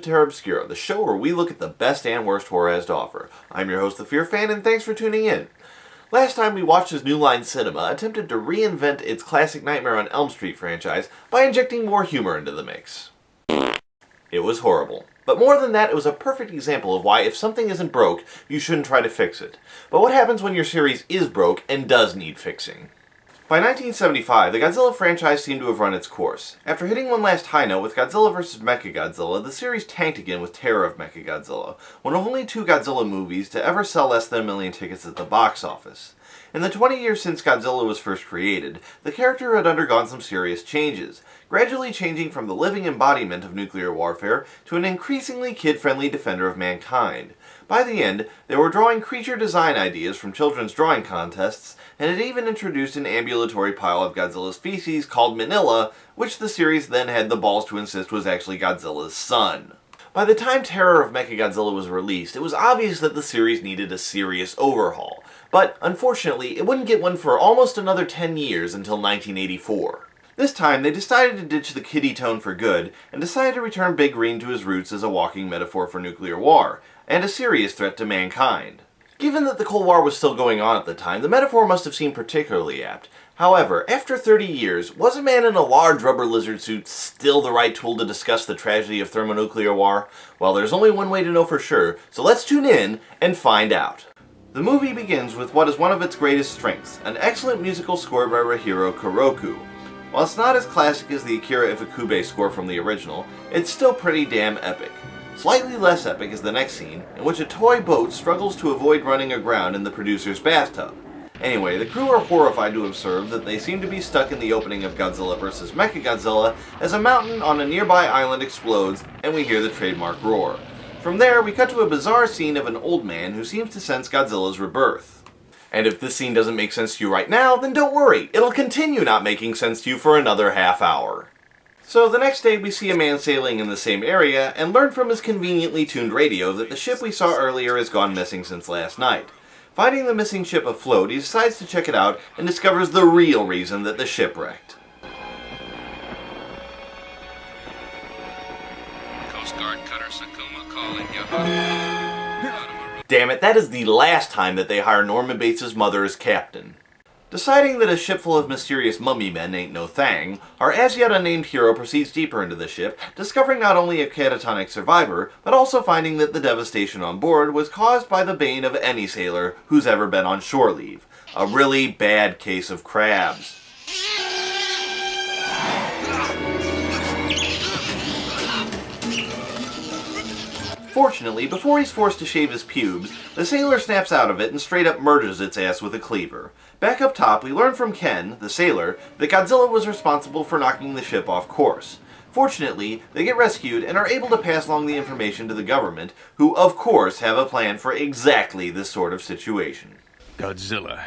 to Terror Obscura, the show where we look at the best and worst horror has to offer. I'm your host, The Fear Fan, and thanks for tuning in. Last time we watched as New Line Cinema attempted to reinvent its classic Nightmare on Elm Street franchise by injecting more humor into the mix. It was horrible. But more than that, it was a perfect example of why if something isn't broke, you shouldn't try to fix it. But what happens when your series is broke and does need fixing? By 1975, the Godzilla franchise seemed to have run its course. After hitting one last high note with Godzilla vs. Mechagodzilla, the series tanked again with Terror of Mechagodzilla, one of only two Godzilla movies to ever sell less than 1 million tickets at the box office. In the 20 years since Godzilla was first created, the character had undergone some serious changes, gradually changing from the living embodiment of nuclear warfare to an increasingly kid-friendly defender of mankind. By the end, they were drawing creature design ideas from children's drawing contests, and had even introduced an ambulatory pile of Godzilla's feces called Manila, which the series then had the balls to insist was actually Godzilla's son. By the time Terror of Mechagodzilla was released, it was obvious that the series needed a serious overhaul. But, unfortunately, it wouldn't get one for almost another 10 years until 1984. This time, they decided to ditch the kiddie tone for good, and decided to return Big Green to his roots as a walking metaphor for nuclear war, and a serious threat to mankind. Given that the Cold War was still going on at the time, the metaphor must have seemed particularly apt. However, after 30 years, was a man in a large rubber lizard suit still the right tool to discuss the tragedy of thermonuclear war? Well, there's only one way to know for sure, so let's tune in and find out. The movie begins with what is one of its greatest strengths, an excellent musical score by Rahiro Kuroku. While it's not as classic as the Akira Ifukube score from the original, it's still pretty damn epic. Slightly less epic is the next scene, in which a toy boat struggles to avoid running aground in the producer's bathtub. Anyway, the crew are horrified to observe that they seem to be stuck in the opening of Godzilla vs. Mechagodzilla as a mountain on a nearby island explodes and we hear the trademark roar. From there, we cut to a bizarre scene of an old man who seems to sense Godzilla's rebirth. And if this scene doesn't make sense to you right now, then don't worry, it'll continue not making sense to you for another half hour. So the next day we see a man sailing in the same area and learn from his conveniently tuned radio that the ship we saw earlier has gone missing since last night. Finding the missing ship afloat, he decides to check it out and discovers the real reason that the ship wrecked. Coast Guard cutter Sakuma calling you. Damn it, that is the last time that they hire Norman Bates' mother as captain. Deciding that a ship full of mysterious mummy men ain't no thing, our as-yet unnamed hero proceeds deeper into the ship, discovering not only a catatonic survivor, but also finding that the devastation on board was caused by the bane of any sailor who's ever been on shore leave. A really bad case of crabs. Fortunately, before he's forced to shave his pubes, the sailor snaps out of it and straight up murders its ass with a cleaver. Back up top, we learn from Ken, the sailor, that Godzilla was responsible for knocking the ship off course. Fortunately, they get rescued and are able to pass along the information to the government, who of course have a plan for exactly this sort of situation. Godzilla.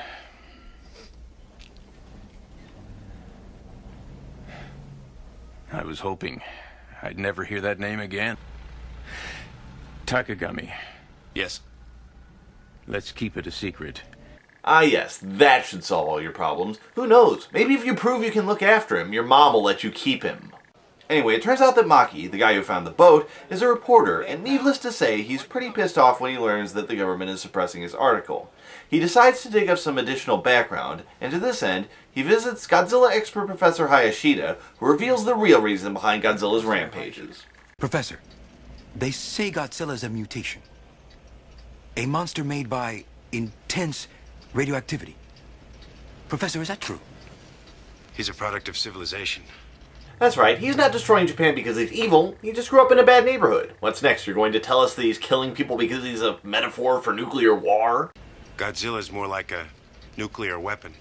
I was hoping I'd never hear that name again. Takagami. Yes. Let's keep it a secret. Ah yes, that should solve all your problems. Who knows, maybe if you prove you can look after him, your mom will let you keep him. Anyway, it turns out that Maki, the guy who found the boat, is a reporter, and needless to say, he's pretty pissed off when he learns that the government is suppressing his article. He decides to dig up some additional background, and to this end, he visits Godzilla expert Professor Hayashida, who reveals the real reason behind Godzilla's rampages. Professor, they say Godzilla's a mutation. A monster made by intense radioactivity. Professor, is that true? He's a product of civilization. That's right, he's not destroying Japan because he's evil, he just grew up in a bad neighborhood. What's next, you're going to tell us that he's killing people because he's a metaphor for nuclear war? Godzilla's more like a nuclear weapon.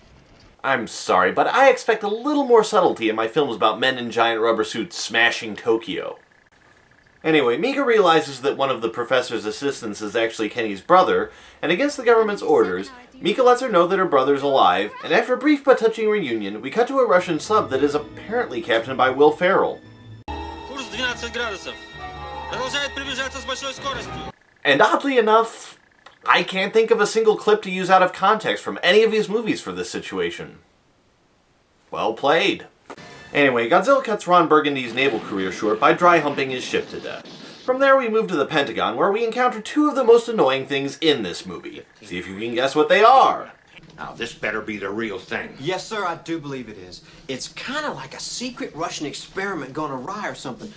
I'm sorry, but I expect a little more subtlety in my films about men in giant rubber suits smashing Tokyo. Anyway, Mika realizes that one of the professor's assistants is actually Kenny's brother, and against the government's orders, Mika lets her know that her brother's alive, and after a brief but touching reunion, we cut to a Russian sub that is apparently captained by Will Ferrell. And oddly enough, I can't think of a single clip to use out of context from any of his movies for this situation. Well played. Anyway, Godzilla cuts Ron Burgundy's naval career short by dry humping his ship to death. From there we move to the Pentagon, where we encounter two of the most annoying things in this movie. See if you can guess what they are. Now, this better be the real thing. Yes, sir, I do believe it is. It's kind of like a secret Russian experiment gone awry or something.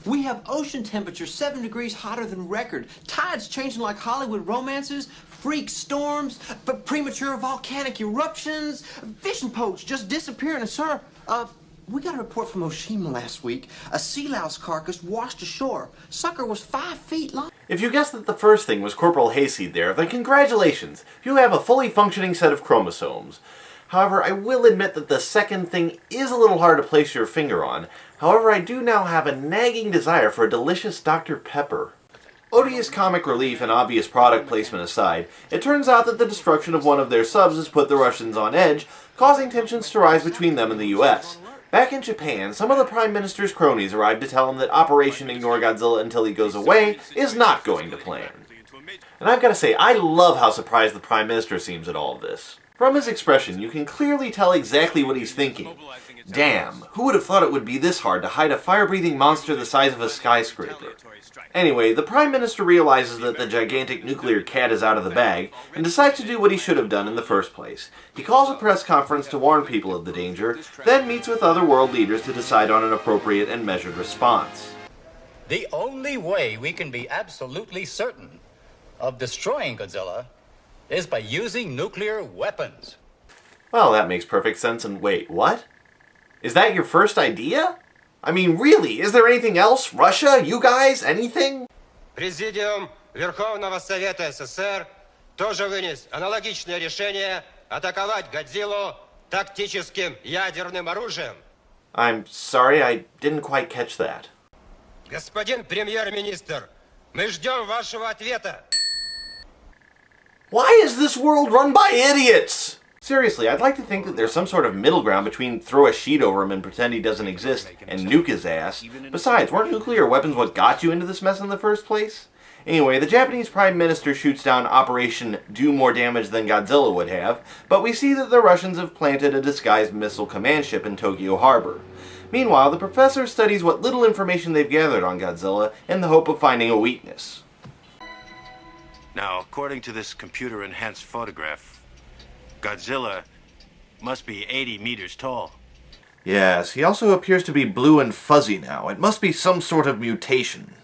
We have ocean temperatures 7 degrees hotter than record, tides changing like Hollywood romances, freak storms, premature volcanic eruptions, fishing boats just disappearing. And, sir, we got a report from Oshima last week. A sea louse carcass washed ashore. Sucker was 5 feet long. If you guessed that the first thing was Corporal Hayseed there, then congratulations! You have a fully functioning set of chromosomes. However, I will admit that the second thing is a little hard to place your finger on. However, I do now have a nagging desire for a delicious Dr. Pepper. Odious comic relief and obvious product placement aside, it turns out that the destruction of one of their subs has put the Russians on edge, causing tensions to rise between them and the US. Back in Japan, some of the Prime Minister's cronies arrived to tell him that Operation Ignore Godzilla Until He Goes Away is not going to plan. And I've got to say, I love how surprised the Prime Minister seems at all of this. From his expression, you can clearly tell exactly what he's thinking. Damn, who would have thought it would be this hard to hide a fire-breathing monster the size of a skyscraper? Anyway, the Prime Minister realizes that the gigantic nuclear cat is out of the bag, and decides to do what he should have done in the first place. He calls a press conference to warn people of the danger, then meets with other world leaders to decide on an appropriate and measured response. The only way we can be absolutely certain of destroying Godzilla is by using nuclear weapons. Well, that makes perfect sense, and wait, what? Is that your first idea? I mean, really, is there anything else? Russia? You guys? Anything? Президиум Верховного Совета СССР тоже вынес аналогичное решение атаковать Годзиллу тактическим ядерным оружием. I'm sorry, I didn't quite catch that. Господин премьер-министр, мы ждем вашего ответа. Why is this world run by idiots? Seriously, I'd like to think that there's some sort of middle ground between throw a sheet over him and pretend he doesn't exist and nuke his ass. Besides, weren't nuclear weapons what got you into this mess in the first place? Anyway, the Japanese Prime Minister shoots down Operation Do More Damage Than Godzilla would have, but we see that the Russians have planted a disguised missile command ship in Tokyo Harbor. Meanwhile, the professor studies what little information they've gathered on Godzilla in the hope of finding a weakness. Now, according to this computer-enhanced photograph, Godzilla must be 80 meters tall. Yes, he also appears to be blue and fuzzy now. It must be some sort of mutation.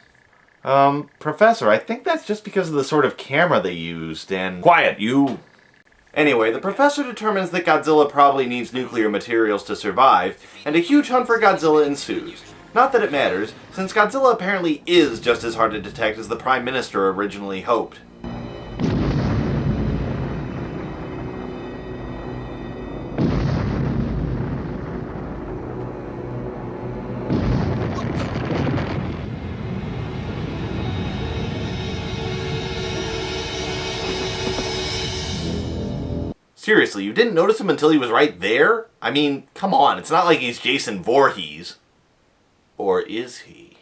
Professor, I think that's just because of the sort of camera they used, and... Quiet, you! Anyway, the professor determines that Godzilla probably needs nuclear materials to survive, and a huge hunt for Godzilla ensues. Not that it matters, since Godzilla apparently is just as hard to detect as the Prime Minister originally hoped. Seriously, you didn't notice him until he was right there? I mean, come on, it's not like he's Jason Voorhees. Or is he?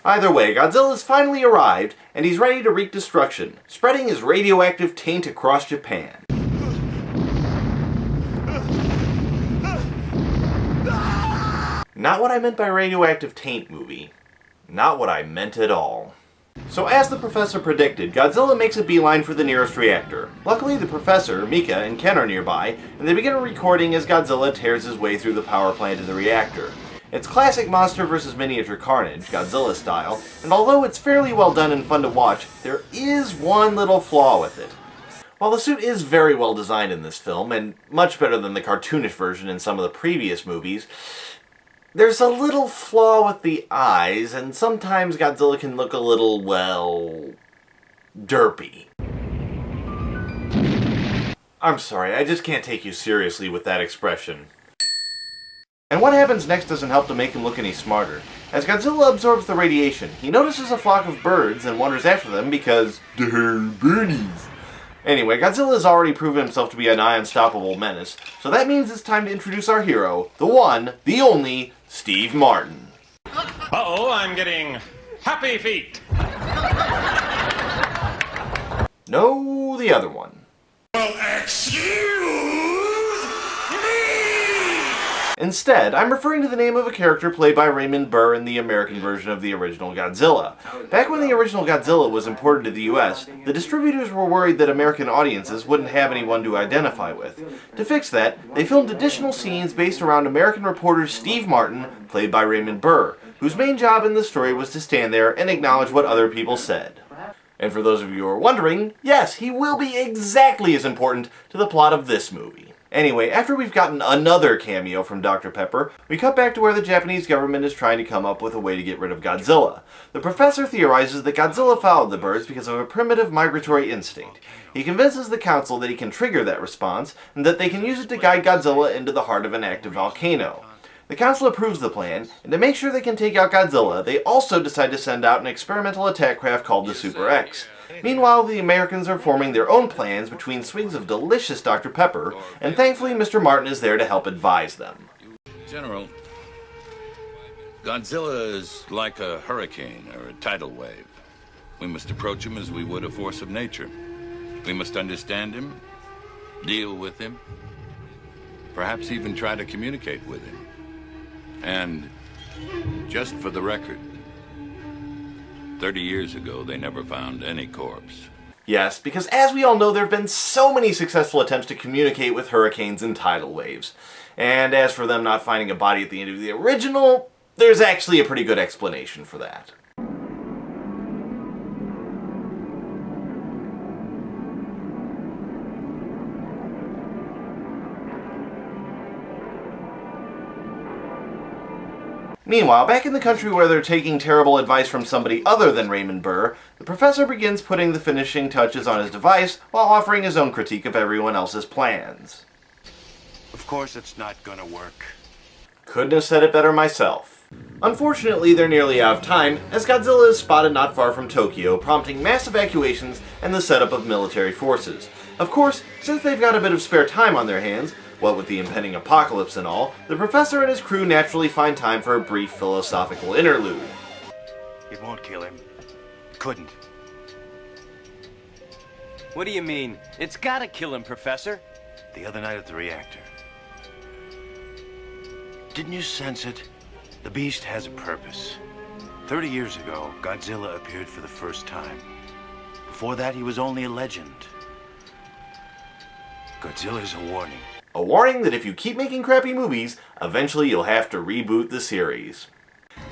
Either way, Godzilla's finally arrived, and he's ready to wreak destruction, spreading his radioactive taint across Japan. Not what I meant by radioactive taint, movie. Not what I meant at all. So as the professor predicted, Godzilla makes a beeline for the nearest reactor. Luckily, the professor, Mika, and Ken are nearby, and they begin recording as Godzilla tears his way through the power plant of the reactor. It's classic monster versus miniature carnage, Godzilla style, and although it's fairly well done and fun to watch, there is one little flaw with it. While the suit is very well designed in this film, and much better than the cartoonish version in some of the previous movies, there's a little flaw with the eyes, and sometimes Godzilla can look a little, well, derpy. I'm sorry, I just can't take you seriously with that expression. And what happens next doesn't help to make him look any smarter. As Godzilla absorbs the radiation, he notices a flock of birds and wanders after them because they're birdies. Anyway, Godzilla has already proven himself to be a nigh unstoppable menace, so that means it's time to introduce our hero, the one, the only, Steve Martin. Uh-oh, I'm getting happy feet. No, the other one. Instead, I'm referring to the name of a character played by Raymond Burr in the American version of the original Godzilla. Back when the original Godzilla was imported to the US, the distributors were worried that American audiences wouldn't have anyone to identify with. To fix that, they filmed additional scenes based around American reporter Steve Martin, played by Raymond Burr, whose main job in the story was to stand there and acknowledge what other people said. And for those of you who are wondering, yes, he will be exactly as important to the plot of this movie. Anyway, after we've gotten another cameo from Dr. Pepper, we cut back to where the Japanese government is trying to come up with a way to get rid of Godzilla. The professor theorizes that Godzilla followed the birds because of a primitive migratory instinct. He convinces the council that he can trigger that response, and that they can use it to guide Godzilla into the heart of an active volcano. The council approves the plan, and to make sure they can take out Godzilla, they also decide to send out an experimental attack craft called the Super X. Meanwhile, the Americans are forming their own plans between swigs of delicious Dr. Pepper, and thankfully Mr. Martin is there to help advise them. General, Godzilla is like a hurricane or a tidal wave. We must approach him as we would a force of nature. We must understand him, deal with him, perhaps even try to communicate with him. And just for the record, 30 years ago, they never found any corpse. Yes, because as we all know, there have been so many successful attempts to communicate with hurricanes and tidal waves. And as for them not finding a body at the end of the original, there's actually a pretty good explanation for that. Meanwhile, back in the country where they're taking terrible advice from somebody other than Raymond Burr, the professor begins putting the finishing touches on his device while offering his own critique of everyone else's plans. Of course it's not gonna work. Couldn't have said it better myself. Unfortunately, they're nearly out of time, as Godzilla is spotted not far from Tokyo, prompting mass evacuations and the setup of military forces. Of course, since they've got a bit of spare time on their hands, what with the impending apocalypse and all, the professor and his crew naturally find time for a brief philosophical interlude. It won't kill him. Couldn't. What do you mean? It's gotta kill him, Professor. The other night at the reactor. Didn't you sense it? The beast has a purpose. 30 years ago, Godzilla appeared for the first time. Before that, he was only a legend. Godzilla's a warning. A warning that if you keep making crappy movies, eventually you'll have to reboot the series.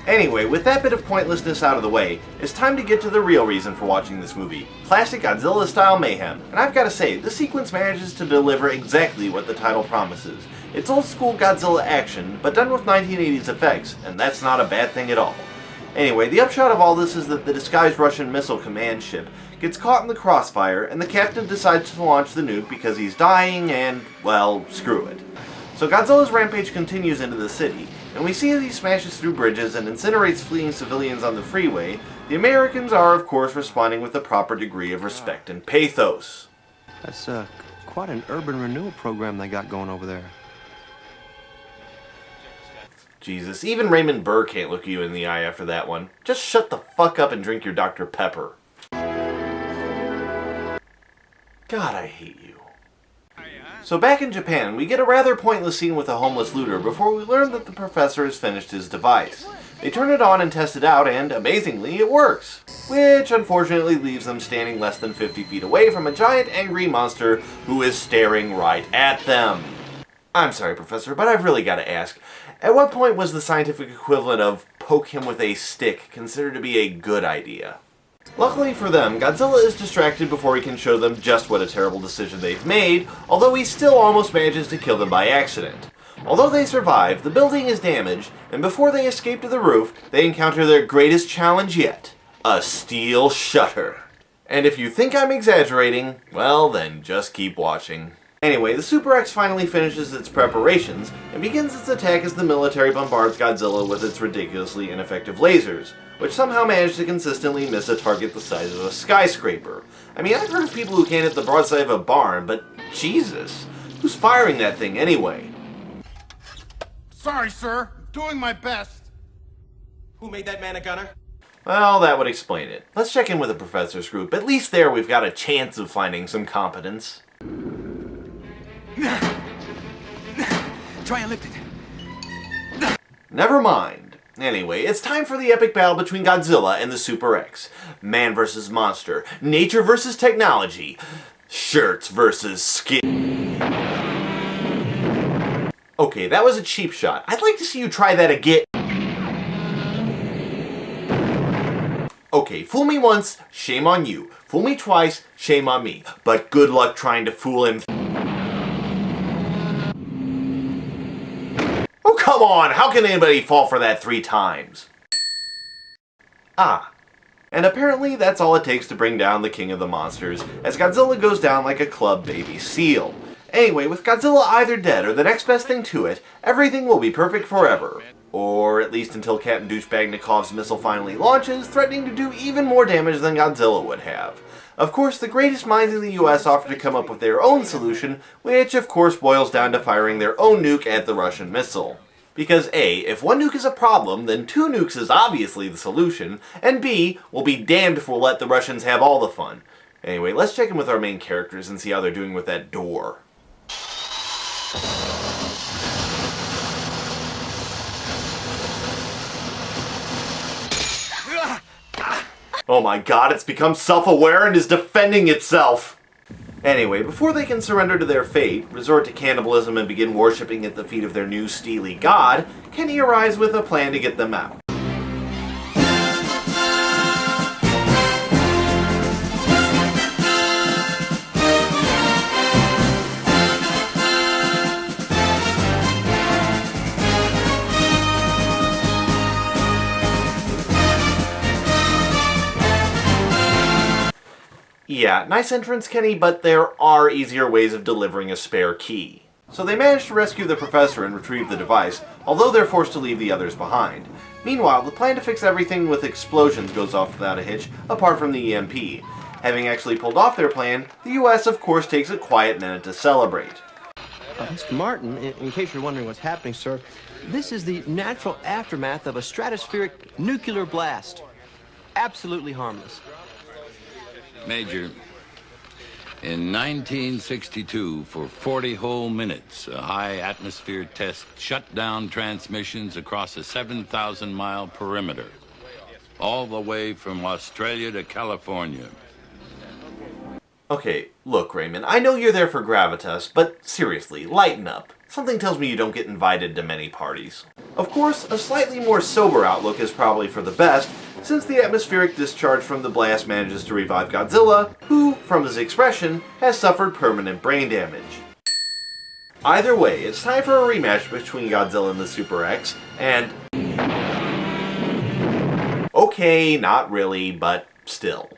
Anyway, with that bit of pointlessness out of the way, it's time to get to the real reason for watching this movie. Classic Godzilla-style mayhem. And I've gotta say, this sequence manages to deliver exactly what the title promises. It's old-school Godzilla action, but done with 1980s effects, and that's not a bad thing at all. Anyway, the upshot of all this is that the disguised Russian missile command ship gets caught in the crossfire, and the captain decides to launch the nuke because he's dying and, well, screw it. So Godzilla's rampage continues into the city, and we see as he smashes through bridges and incinerates fleeing civilians on the freeway. The Americans are, of course, responding with the proper degree of respect and pathos. That's quite an urban renewal program they got going over there. Jesus, even Raymond Burr can't look you in the eye after that one. Just shut the fuck up and drink your Dr. Pepper. God, I hate you. So back in Japan, we get a rather pointless scene with a homeless looter before we learn that the professor has finished his device. They turn it on and test it out, and, amazingly, it works. Which, unfortunately, leaves them standing less than 50 feet away from a giant angry monster who is staring right at them. I'm sorry, Professor, but I've really got to ask, at what point was the scientific equivalent of poke him with a stick considered to be a good idea? Luckily for them, Godzilla is distracted before he can show them just what a terrible decision they've made, although he still almost manages to kill them by accident. Although they survive, the building is damaged, and before they escape to the roof, they encounter their greatest challenge yet, a steel shutter. And if you think I'm exaggerating, well then just keep watching. Anyway, the Super X finally finishes its preparations, and begins its attack as the military bombards Godzilla with its ridiculously ineffective lasers, which somehow manage to consistently miss a target the size of a skyscraper. I mean, I've heard of people who can't hit the broadside of a barn, but Jesus, who's firing that thing anyway? Sorry, sir. Doing my best. Who made that man a gunner? Well, that would explain it. Let's check in with the professor's group. At least there we've got a chance of finding some competence. Try and lift it. Never mind. Anyway, it's time for the epic battle between Godzilla and the Super X. Man versus monster. Nature versus technology. Shirts versus skin. Okay, that was a cheap shot. I'd like to see you try that again. Okay, fool me once, shame on you. Fool me twice, shame on me. But good luck trying to fool him. Oh, come on! How can anybody fall for that 3 times? Ah. And apparently that's all it takes to bring down the king of the monsters, as Godzilla goes down like a club baby seal. Anyway, with Godzilla either dead or the next best thing to it, everything will be perfect forever. Or at least until Captain Douchebagnikov's missile finally launches, threatening to do even more damage than Godzilla would have. Of course, the greatest minds in the US offer to come up with their own solution, which of course boils down to firing their own nuke at the Russian missile. Because A, if 1 nuke is a problem, then 2 nukes is obviously the solution, and B, we'll be damned if we'll let the Russians have all the fun. Anyway, let's check in with our main characters and see how they're doing with that door. Oh my god, it's become self-aware and is defending itself! Anyway, before they can surrender to their fate, resort to cannibalism and begin worshipping at the feet of their new steely god, Kenny arrives with a plan to get them out. Yeah, nice entrance, Kenny, but there are easier ways of delivering a spare key. So they manage to rescue the professor and retrieve the device, although they're forced to leave the others behind. Meanwhile, the plan to fix everything with explosions goes off without a hitch, apart from the EMP. Having actually pulled off their plan, the US of course takes a quiet minute to celebrate. Mr. Martin, in case you're wondering what's happening, sir, this is the natural aftermath of a stratospheric nuclear blast. Absolutely harmless. Major, in 1962, for 40 whole minutes, a high atmosphere test shut down transmissions across a 7,000-mile perimeter, all the way from Australia to California. Okay, look, Raymond, I know you're there for gravitas, but seriously, lighten up. Something tells me you don't get invited to many parties. Of course, a slightly more sober outlook is probably for the best, since the atmospheric discharge from the blast manages to revive Godzilla, who, from his expression, has suffered permanent brain damage. Either way, it's time for a rematch between Godzilla and the Super X, and... okay, not really, but still.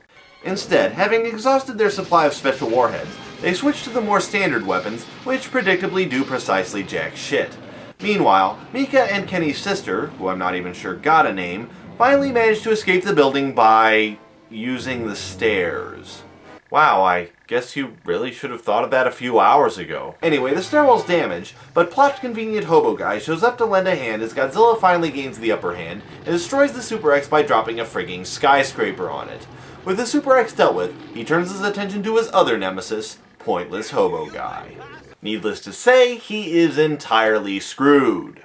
Instead, having exhausted their supply of special warheads, they switch to the more standard weapons, which predictably do precisely jack shit. Meanwhile, Mika and Kenny's sister, who I'm not even sure got a name, finally managed to escape the building by using the stairs. Wow, I guess you really should have thought of that a few hours ago. Anyway, the stairwell's damaged, but Plot's convenient hobo guy shows up to lend a hand as Godzilla finally gains the upper hand and destroys the Super X by dropping a frigging skyscraper on it. With the Super X dealt with, he turns his attention to his other nemesis, Pointless Hobo Guy. Needless to say, he is entirely screwed.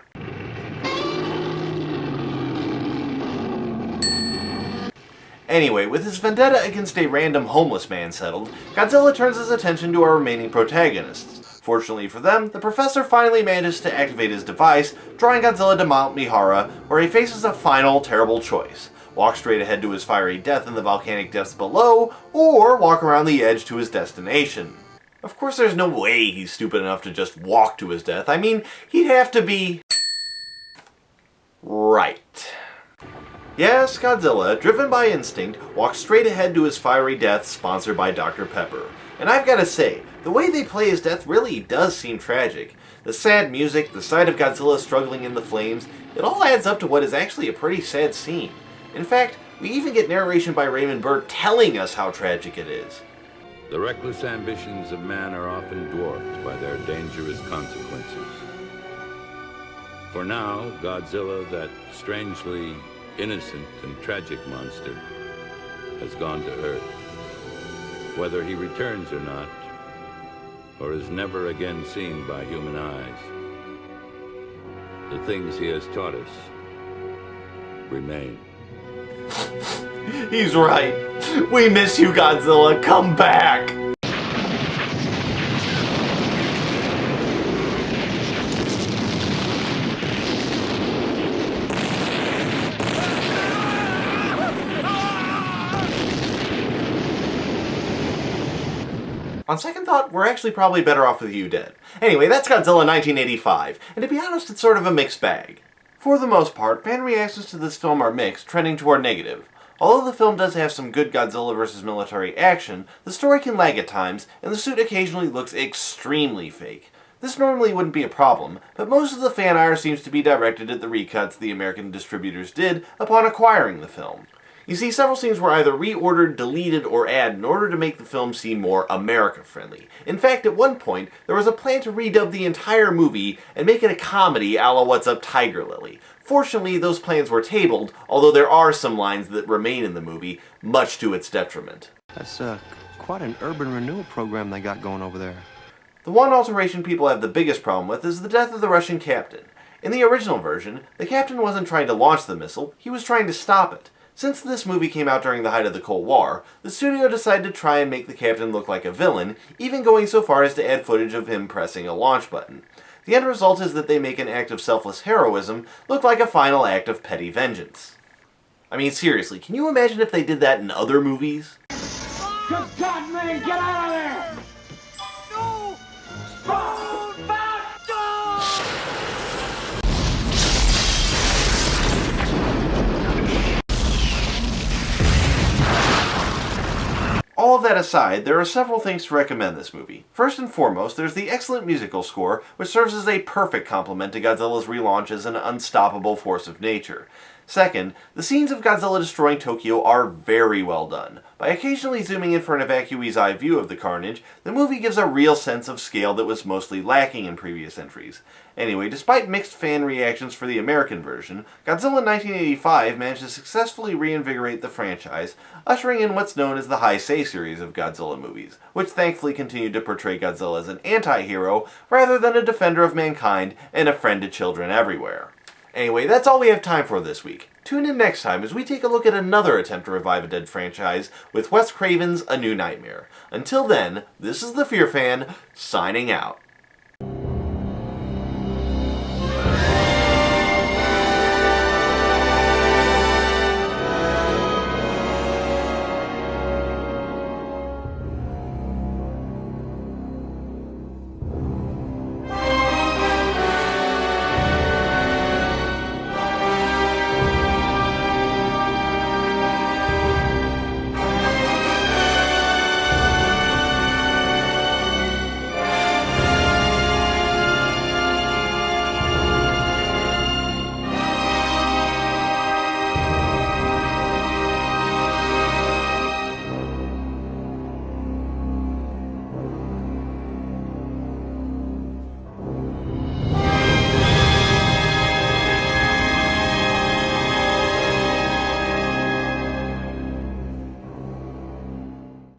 Anyway, with his vendetta against a random homeless man settled, Godzilla turns his attention to our remaining protagonists. Fortunately for them, the professor finally manages to activate his device, drawing Godzilla to Mount Mihara, where he faces a final, terrible choice. Walk straight ahead to his fiery death in the volcanic depths below, or walk around the edge to his destination. Of course, there's no way he's stupid enough to just walk to his death. I mean, he'd have to be... right. Yes, Godzilla, driven by instinct, walks straight ahead to his fiery death, sponsored by Dr. Pepper. And I've got to say, the way they play his death really does seem tragic. The sad music, the sight of Godzilla struggling in the flames, it all adds up to what is actually a pretty sad scene. In fact, we even get narration by Raymond Burr telling us how tragic it is. The reckless ambitions of man are often dwarfed by their dangerous consequences. For now, Godzilla, that strangely innocent and tragic monster has gone to Earth. Whether he returns or not, or is never again seen by human eyes, the things he has taught us remain. He's right. We miss you, Godzilla. Come back! On second thought, we're actually probably better off with you dead. Anyway, that's Godzilla 1985, and to be honest, it's sort of a mixed bag. For the most part, fan reactions to this film are mixed, trending toward negative. Although the film does have some good Godzilla vs. military action, the story can lag at times, and the suit occasionally looks extremely fake. This normally wouldn't be a problem, but most of the fan ire seems to be directed at the recuts the American distributors did upon acquiring the film. You see, several scenes were either reordered, deleted, or added in order to make the film seem more America-friendly. In fact, at one point, there was a plan to redub the entire movie and make it a comedy a la What's Up Tiger Lily. Fortunately, those plans were tabled, although there are some lines that remain in the movie, much to its detriment. That's quite an urban renewal program they got going over there. The one alteration people have the biggest problem with is the death of the Russian captain. In the original version, the captain wasn't trying to launch the missile, he was trying to stop it. Since this movie came out during the height of the Cold War, the studio decided to try and make the captain look like a villain, even going so far as to add footage of him pressing a launch button. The end result is that they make an act of selfless heroism look like a final act of petty vengeance. I mean, seriously, can you imagine if they did that in other movies? Good God, man, get out of there! No! Spoon back door! All of that aside, there are several things to recommend this movie. First and foremost, there's the excellent musical score, which serves as a perfect complement to Godzilla's relaunch as an unstoppable force of nature. Second, the scenes of Godzilla destroying Tokyo are very well done. By occasionally zooming in for an evacuee's eye view of the carnage, the movie gives a real sense of scale that was mostly lacking in previous entries. Anyway, despite mixed fan reactions for the American version, Godzilla 1985 managed to successfully reinvigorate the franchise, ushering in what's known as the Heisei series of Godzilla movies, which thankfully continued to portray Godzilla as an anti-hero rather than a defender of mankind and a friend to children everywhere. Anyway, that's all we have time for this week. Tune in next time as we take a look at another attempt to revive a dead franchise with Wes Craven's A New Nightmare. Until then, this is the Fear Fan, signing out.